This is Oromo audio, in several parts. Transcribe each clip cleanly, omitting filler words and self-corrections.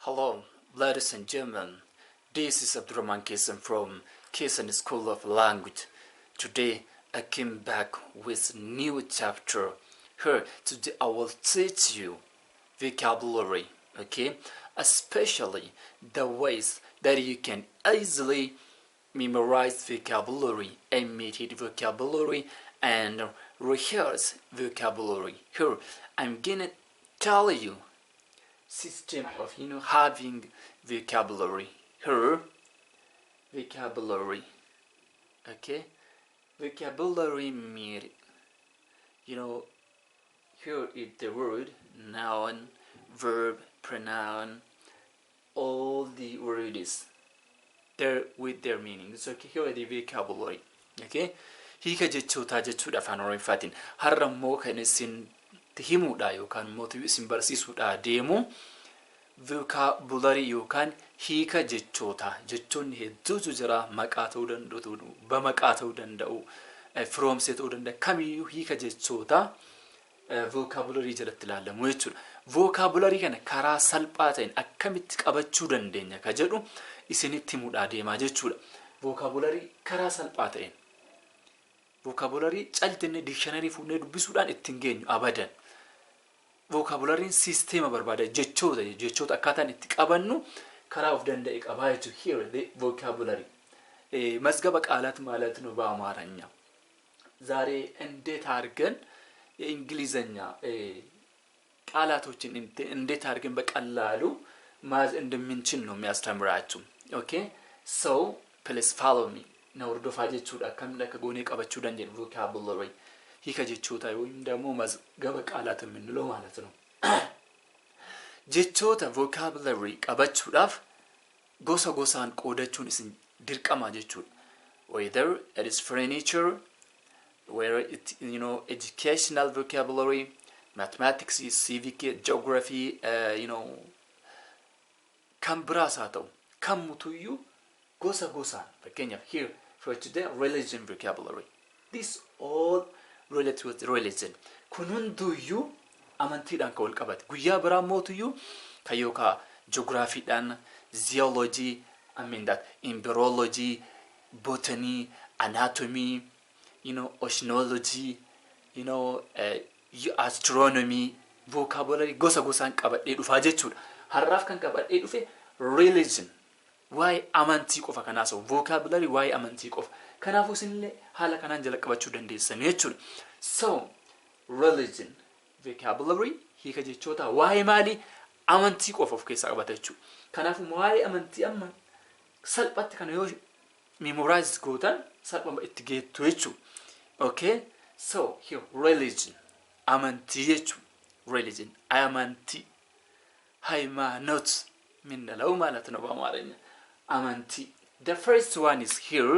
Hello, ladies and gentlemen. This is Abdurrahman Kesan from Kesan School of Language. Today I came back with a new chapter. Here today I will teach you vocabulary, okay? Especially the ways that you can easily memorize vocabulary, imitate vocabulary, and rehearse vocabulary. Here I'm gonna tell you system of having vocabulary. Here vocabulary, okay? Vocabulary mean here is the word, noun, verb, pronoun, all the words there with their meanings. Okay, here is the vocabulary. Okay, hiika jechoota jechuudha afaan Oromootiin. Har'a immoo kan isin himuudha yookaan mootii isin barsiisuudha deemu vocabulary yookaan hiika jechoota. Jechoonni hedduutu jira, maqaa ta'uu danda'u, bamaqaa ta'uu danda'u, firoomsee ta'uu danda'a. Kamiyyuu hiika jechoota vocabulary jalatti ilaalamu jechuudha. Vocabulary kana karaa salphaa ta'een akkamitti qabachuu dandeenya ka jedhu isinitti himuudha deemaa jechuudha. Vocabulary karaa salphaa ta'een. Vocabulary caltenne dictionary fuunee dubbisuudhaan ittiin geenyu abadan. Vocabulary systema barbaada jechoota akkaataan itti qabannu karaa of danda'e qabaa jechuudha. Here the vocabulary መዝገበ ቃላት ማለት ነው በአማርኛ። ዛሬ እንዴት አድርገን የእንግሊዘኛ ቃላቶችን እንዴት አድርገን በቀላሉ ማዝ እንደምንችል ነው የሚያስተምራችሁ። ኦኬ so please follow me. Na urdofa jechuudha akkamiin akka goonee qabachuu dandeenyu vocabulary hiika jechoota wayim ደግሞ መዝገበ ቃላት የምንለው ማለት ነው። jechoota vocabulary qabachuudhaaf gosa gosaan qoodachuun isin dirqama jechuudha. Whether it is furniture, whether it educational vocabulary, mathematics, civic, geography, kan biraas haa ta'u kan mutuyyuu gosa gosaan fakkeenyaaf here for today religion vocabulary. This all related with religion. Kun hunduyyu amantiidhaan ka wal qabate. Guyyaa biraa mootuyyuu kan yookaan geographyidhaan, zoology, embryology, botany, anatomy, oceanology, astronomy, vocabulary gosa gosaan qabadhee dhufaa jechuudha. Har'aaf kan qabadhee dhufe religion. Why amantii qofa kanaas vocabulary why amantii qofa. Kanaafuu isinillee haala kanaan jala qabachuu dandeessan jechuudha. So religion vocabulary hiika jechoota why maali amantii qofa of keessaa qabata jechuudha. Kanaafuu why amantii amma salphatti kana yoo memorize gootan salphama itti geettu jechuudha. Okay, so here religion amantii jechuudha. Religion amantii ሃይማኖት ምንለው ማለት ነው በአማርኛ አማንቲ. The first one is here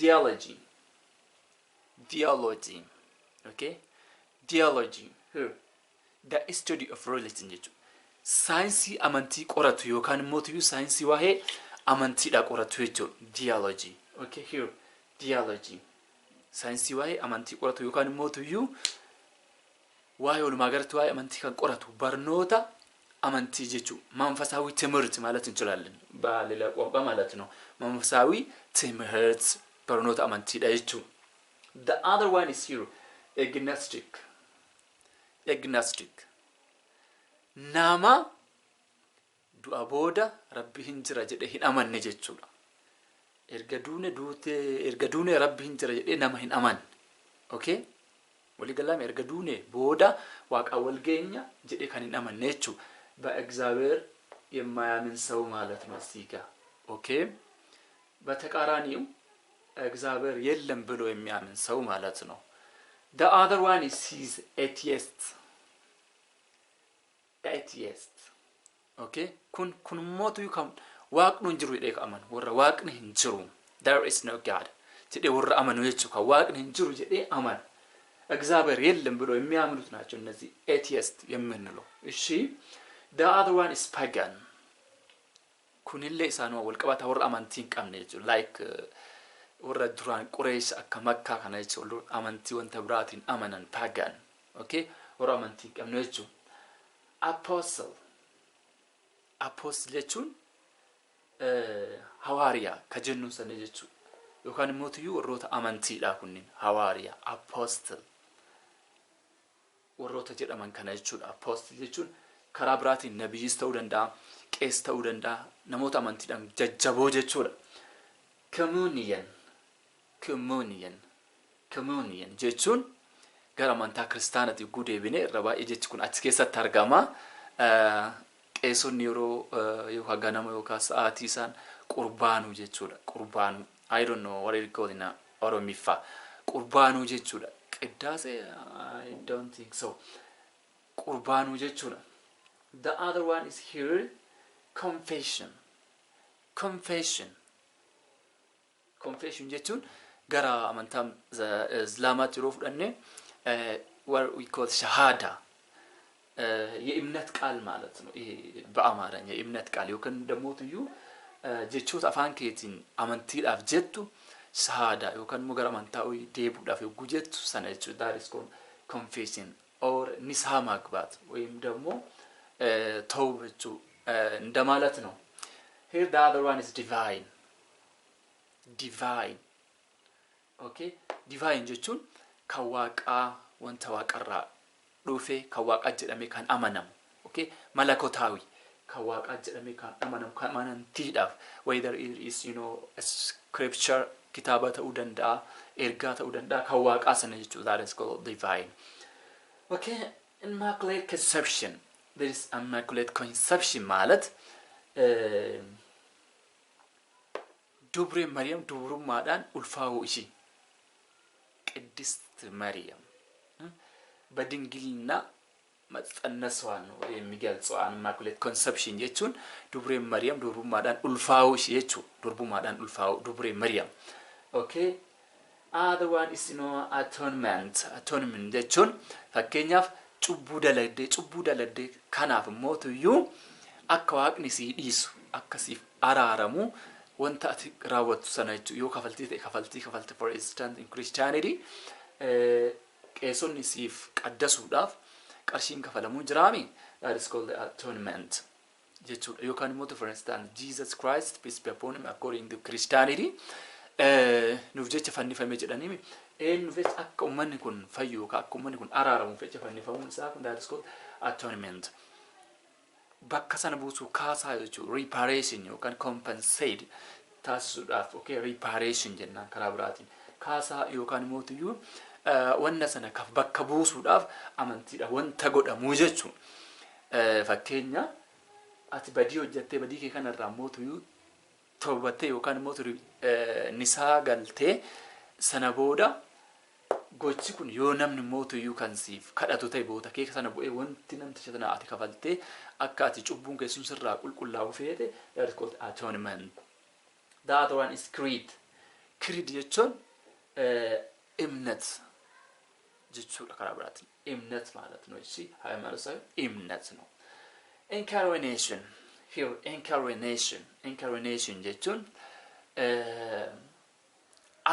theology. Okay, theology here the study of religion jechuudha. Saayinsii amantii qoratu yookaan mootii saayinsii waa'ee amantiidha qoratu jechuudha. Theology. Okay, here theology saayinsii waa'ee amantii qoratu yookaan mootii waa'ee walumaa galatti waa'ee amantii kan qoratu barnoota amantii jechuudha. መንፈሳዊ ትምህርት ማለት እንችላለን በሌላ ቋንቋ ማለት ነው። መንፈሳዊ ትምህርት በርኖት አማንቲዳ jechuudha. The other one is here agnostic. nama du'a booda rabbi hin jira jedhee hin amanne jechuudha. erga duune rabbi hin jira jedhee nama hin amanne. Okay, ወሊገላም erga duune booda waaqa walgeenya jedhee kan hin amanne jechuudha. በእግዚአብሔር የማያምን ሰው ማለት ነው እዚህ ጋር። ኦኬ በተቃራኒው እግዚአብሔር የለም ብሎ የሚያምን ሰው ማለት ነው። The other one is his atheist. Okay, kun mootu kan waaqni hin jiru jedhee aman warra waaqni hin jiru there is no god jedhee warra amanu jechuudha. waaqni hin jiru jedhee aman እግዚአብሔር የለም ብሎ የሚያምኑት ናቸው እነዚህ atheist የምንለው። እሺ the other one is pagan. kunille isaanoo wal qabata warra amantiin qabne jechuudha. Like warra duraan Qureesh akka Makkaa kana jechuudha. Amantii wanta biraatiin amanan pagan. Okay, warra amantiin qabne jechuudha. Apostle apostle jechuun hawaariyaa ka jennu sana jechuudha. Yookaan immoo tuyyuu warroota amantiidha kunniin hawaariyaa apostle warroota jedhaman kana jechuudha. Apostle jechuun karaa biraatiin nabiyyiis ta'uu danda'a, qees ta'uu danda'a, namoota amantiidhaan jajjaboo jechuudha. Communion jechuun gara amantaa kiristaanaatti guu deebinee irra baay'ee jechi kun achi keessatti argama. Qeesonni yeroo yookaan ganama yookaan sa'aatii isaan qurbaanuu jechuudha. Qurbaanuu I don't know what it called in Oromiffaa. Qurbaanuu jechuudha. Qiddaasee I don't think so. Qurbaanuu jechuudha. The other one is here confession jechuun gara amantaa Islaamaatti yeroo fudhanne what we call shahada የእምነት ቃል ማለት ነው። በአማርኛ የእምነት ቃል ይወከን ደሞትዩ ጀቾት አፋን ከየቲን አመንቲዳፍ ጀቱ ሻሃዳ ይወከን ሙገር አመንታዊ ዴቡዳፍ ጉጀቱ ሰነቹ ዳሪስ ኮንፌሽን ኦር ንስሐ ማግባት ወይም ደግሞ ተውበቹ እንደማለት ነው። here the other one is divine okay divine jechuun ከዋቃ ወንተ ዋቀራ ዱፌ ከዋቃ ጀደሜ ካን አማናም okay malakotawi ከዋቃ ጀደሜ ካን አማናም ከማናንቲዳፍ whether it is a scripture kitaba ta'uu danda'a ergaa ta'uu danda'a ከዋቃ ሰነ jechuudha that is called divine. Okay, immaculate conception. There is immaculate conception ማለት ዱብሬ ማርያም ዱብሩ ማዳን ኡልፋው እሺ ቅድስት ማርያም በድንግልና መጸነሷን ነው የሚገልጸው immaculate conception jechuun ዱብሬ ማርያም ዱብሩ ማዳን ኡልፋው እሺ jechuun ዱብሩ ማዳን ኡልፋው ዱብሬ ማርያም. Okay, other one is atonement jechuun fakkeenyaaf cubbuu daladde kanaaf mootuyyuu akka waaqni si dhiisu akkasiif araaramu wanta ati raawwattu sana jechuudha. Yoo kafaltii for instance in Christianity qeesonni siif qaddasuudhaaf qarshiin kafalamuu jiraami that is called the atonement jechuudha. Yookaan immoo for instance Jesus Christ peace be upon him according to Christianity nuuf jecha fannifame jedhanii nuuf akka ummanni kun fayyu akka ummanni kun araaramu jecha fannifamuun isaa kun that is called atonement. Bakka sana buusuu kaasaa jechuudha. Reparation yookaan compensate taasisuudhaaf okay reparation jennaan karaa biraatiin kaasaa yookaan mootiyyuu wanna sana kaf bakka buusuudhaaf amantiidha wanta godhamu jechuudha. Fakkeenya ati badii hojjettee badii kee kanarraa mootiyyuu toobattee yookaan mootii nisaa galtee sana booda gochi kun yoo namni mootiyyuu kan siif kadhatu ta'e boota kee sana bu'ee wanti namticha sana ati kafaltee akka ati cubbuun keessum sirraa qulqullaa'u feete that is called atonement. The other one is creed jechuun እምነት jechuudha karaa biraatiin እምነት ማለት ነው። እሺ ሃይማኖታዊ እምነት ነው። Incarnation here incarnation jechuun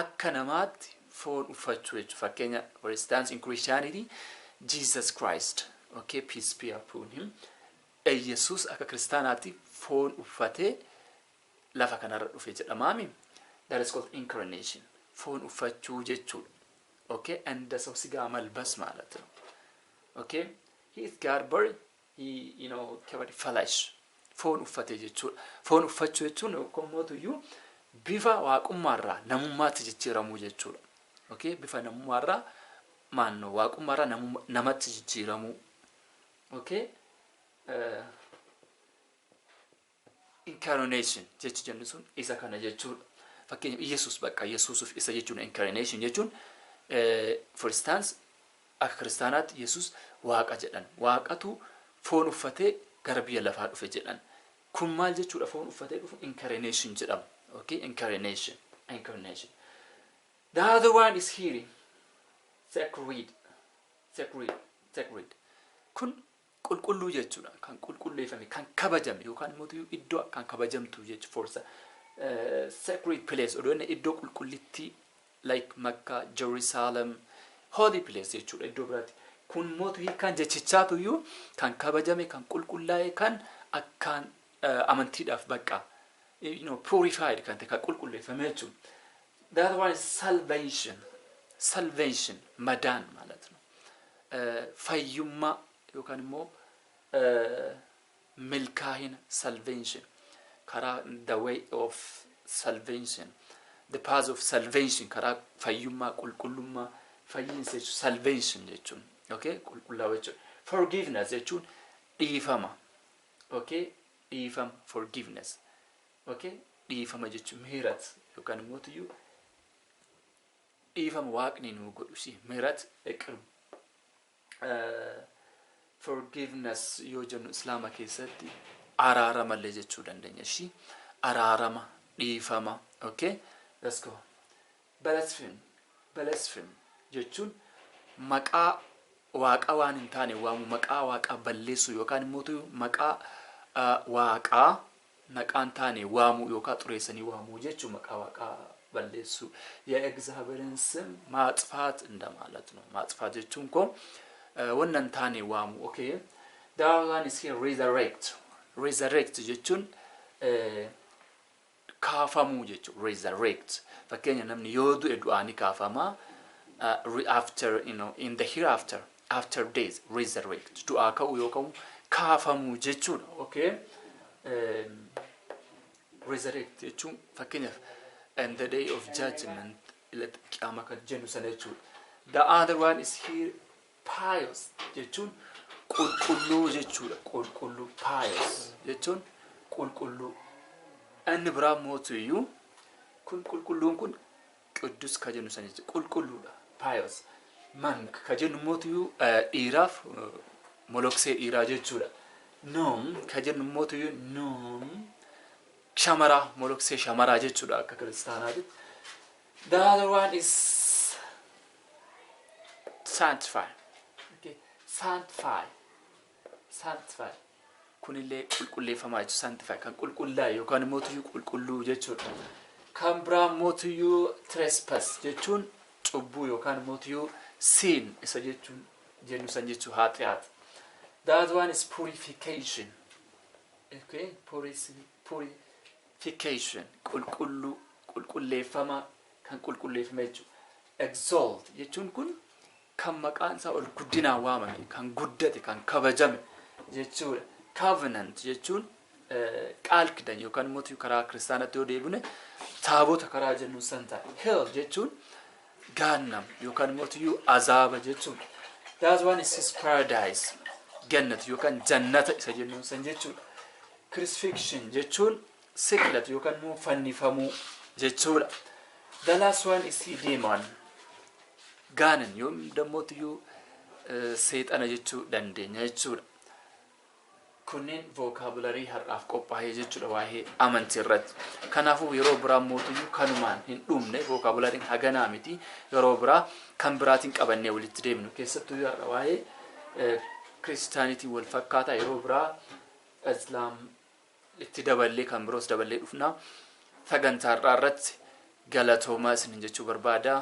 akka namaatti foon uffachuu jechuudha. Fakkeenya for instance in Christianity Jesus Christ okay peace be upon him Jesus akka kristaanaatti foon uffatee lafa kanarra dhufe jedhamaami that is called incarnation foon uffachuu jechuudha. Okay and ሰው ስጋ መልበስ ማለት ነው። Okay he is God but he covered flesh foon uffate jechuudha. Foon uffachuu jechuun kommootuyyuu bifa waaqummaarraa namummaatti jijjiiramuu jechuudha. Okay bifa namummaarraa maannoo waaqummaarraa namatti jijjiiramuu. Okay incarnation jechuun sun isa kana jechuudha. Fakkeenya Yesuusuf isa jechuun incarnation jechuun for instance akka kiristaanaatti Yesuus waaqa jedhan waaqatu foon uffatee gara biyya lafaa dhufe jedhan kun maal jechuudha foon uffatee dhufu incarnation jedhama. Okay incarnation. The other one is hearing sacred kun qulqulluu jechuudha kan qulqulleeffame kan kabajame yookaan immoo iddoo kan kabajamtu jechuudha forsa sacred place or iddoo qulqullitti like Mecca, Jerusalem holy place jechuudha iddoo biraatti kun mootu hiikaan jechichaatuyyuu kan kabajame kan qulqullaa'e kan akkaan amantiidhaaf bakka purified kan ta'e kan qulqulleeffame jechuudha. That one is salvation madaan ማለት ነው. fayyummaa yookaan immoo milkaa'ina salvation karaa the way of salvation the path of salvation karaa fayyummaa qulqullummaa fayyinsa salvation jechuun okay qulqullaa'uu jechuudha. Forgiveness jechuun dhiifama okay dhiifama forgiveness okay dhiifama jechuun mihirat yookaan immoo tuyyuu dhiifama waaqni nu godhu si mihirat eqru forgiveness yoo jennu islaama keessatti araarama illee jechuu dandeenya shi araarama dhiifama okay let's go. Blaspheme jechuun maqaa waaqa waan hin taane waamu maqaa waaqa balleessu yookaan immoo maqaa waaqaa maqaan taane waamu yookaan xureessanii waamu jechuun maqaa waaqaa balleessu የእግዚአብሔርን ስም ማጥፋት እንደማለት ነው። ማጥፋት jechuun ko wannan taane waamu okay. The other one is here resurrect jechuun kaafamu jechuun resurrect fakkeenya namni yoo du'e du'aani kaafama after in the hereafter after days resurrect du'a ka'u yoo ka'u kaafamu jechuudha okay. Resurrect jechuun fakkeenya and the day of judgment ilatti qiyama kan jennu sana jechuudha. The other one is here pious jechuun qulqulluu jechuudha. Qulqulluu pious jechuun qulqulluu anni biraa mootuyyuu kun qulqulluun kun ቅዱስ ka jennu sana jechuudha. Qulqulluudha pious monk ka jennu mootuyyuu dhiiraaf moloksee dhiiraa jechuudha. Nom ka jennu mootuyyuu nom shamara moloksee shamara jechuudha akka kiristaanaatti. The other one is sanctify okay. Sanctify kunillee qulqulleeffamaa jechuudha. Sanctify kan qulqullaa'e yookaan mootuyyuu qulqulluu jechuudha. Kan biraa mootuyyuu trespass jechuun cubbuu yookaan mootuyyuu sin isa jechuun jennu san jechuu haatiyaat. The other one is purification okay. Purification qulqulleeffama kan qulqulleeffame jechuudha. Exalt jechuun kun kan maqaan isaa ol guddinaan waamame kan guddate kan kabajame jechuudha. Covenant jechuun qaal kidan yookaan mootii karaa kiristaanaatti yoo deebine taabota karaa jennu san ta'a. Hell jechuun gaannam yookaan mootii azaaba jechuudha. That one is his paradise gannat yookaan jannata isa jennu san jechuudha. Crucifixion jechuun siqlat yookaan immoo fannifamuu jechuudha. The last one is demon gaanan yoom dammootiyuu seexana jechuu dandeenya jechuudha. Kunneen vocabulary har'aaf qophaa'ee jechuudha waa'ee amantii irratti. Kanaafuu yeroo biraa mootiyyuu kanumaan hin dhumne vocabulary haganaa miti yeroo biraa kan biraatiin qabannee walitti deemnu keessattuu har'a waa'ee kiristaanitii wal fakkaataa yeroo biraa islaam itti daballee kan biroos daballee dhufna sagantaa irratti galatoomaa isin jechuu barbaada.